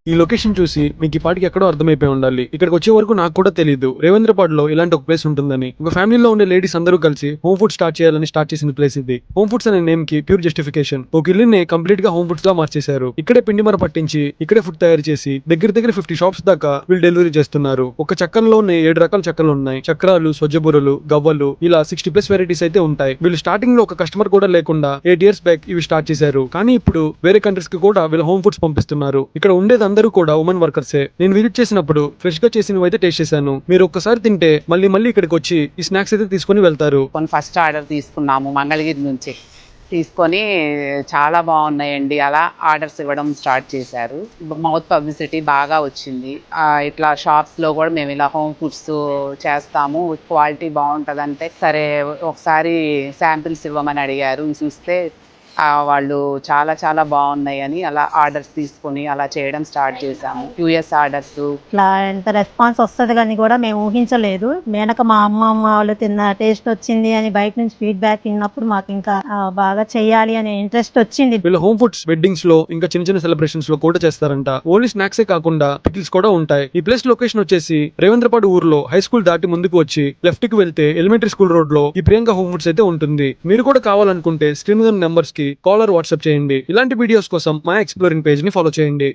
ఈ లొకేషన్ చూసి మీకు ఈ పాటికి ఎక్కడో అర్థమైపోయి ఉండాలి. ఇక్కడికి వచ్చే వరకు నాకు కూడా తెలియదు రేవేంద్రపాడులో ఇలాంటి ఒక ప్లేస్ ఉంటుందని. ఒక ఫ్యామిలీలో ఉండే లేడీస్ అందరూ కలిసి హోమ్ ఫుడ్ స్టార్ట్ చేయాలని స్టార్ట్ చేసిన ప్లేస్ ఇది. హోమ్ ఫుడ్స్ అనే నేమ్ కి ప్యూర్ జస్టిఫికేషన్. ఒక ఇల్లుని కంప్లీట్ గా హోమ్ ఫుడ్స్ లా మార్చేశారు. ఇక్కడే పిండి మర పట్టించి ఇక్కడే ఫుడ్ తయారు చేసి దగ్గర 50 షాప్స్ దాకా వీళ్ళు డెలివరీ చేస్తున్నారు. ఒక చక్రంలోనే 7 రకాల చక్రాలు ఉన్నాయి. చక్రాలు, సొజ్జబురలు, గవ్వలు ఇలా 60+ వెరైటీస్ అయితే ఉంటాయి. వీళ్ళు స్టార్టింగ్ లో ఒక కస్టమర్ కూడా లేకుండా 8 years బ్యాక్ ఇవి స్టార్ట్ చేశారు. కానీ ఇప్పుడు వేరే కంట్రీస్ కి కూడా వీళ్ళు హోమ్ ఫుడ్స్ పంపిస్తున్నారు. ఇక్కడ ఉండేది అందరూ కూడా ఉమెన్ వర్కర్సే. నేను విజిట్ చేసినప్పుడు ఫ్రెష్ గా చేసినవి అయితే టేస్ట్ చేశాను. మీరు ఒక్కసారి తింటే మళ్ళీ ఇక్కడికి వచ్చి ఈ స్నాక్స్ అయితే తీసుకొని వెళ్తారు. ఫస్ట్ ఆర్డర్ తీసుకున్నాము మంగళగిరి నుంచి తీసుకొని చాలా బాగున్నాయండి. అలా ఆర్డర్స్ ఇవ్వడం స్టార్ట్ చేశారు. మౌత్ పబ్లిసిటీ బాగా వచ్చింది. ఇట్లా షాప్స్లో కూడా మేము ఇలా హోమ్ ఫుడ్స్ చేస్తాము, క్వాలిటీ బాగుంటుందంటే సరే ఒకసారి శాంపిల్స్ ఇవ్వమని అడిగారు. చూస్తే వాళ్ళు చాలా బాగున్నాయని అలా ఆర్డర్స్ తీసుకొని అలా చేయడం స్టార్ట్ చేశాము. యూఎస్ ఆర్డర్స్ ఇట్లా ఎంత రెస్పాన్స్ వస్తుంది కానీ కూడా మేము ఊహించలేదు. మేనక మా అమ్మమ్మ వాళ్ళు తిన్న టేస్ట్ వచ్చింది అని బయట నుంచి ఫీడ్బ్యాక్ విన్నప్పుడు మాకు ఇంకా బాగా చెయ్యాలి అనే ఇంట్రెస్ట్ వచ్చింది. వీళ్ళు హోమ్ ఫుడ్స్ వెడ్డింగ్స్ లో ఇంకా చిన్న సెలబ్రేషన్స్ లో కూడా చేస్తారంట. ఓన్లీ స్నాక్సే కాకుండా పికిల్స్ కూడా ఉంటాయి. ఈ ప్లేస్ లొకేషన్ వచ్చేసి రేవేంద్రపాడు ఊర్లో హై స్కూల్ దాటి ముందుకు వచ్చి లెఫ్ట్ కి వెళ్తే ఎలిమెంటరీ స్కూల్ రోడ్ లో ఈ ప్రియాంక హోమ్ ఫుడ్స్ అయితే ఉంటుంది. మీరు కూడా కావాలనుకుంటే స్క్రీన్ మీద నెంబర్స్ కి కాలర్ వాట్సాప్ చేయండి. ఇలాంటి వీడియోస్ కోసం మా ఎక్స్ప్లోరింగ్ పేజ్ ని ఫాలో చేయండి.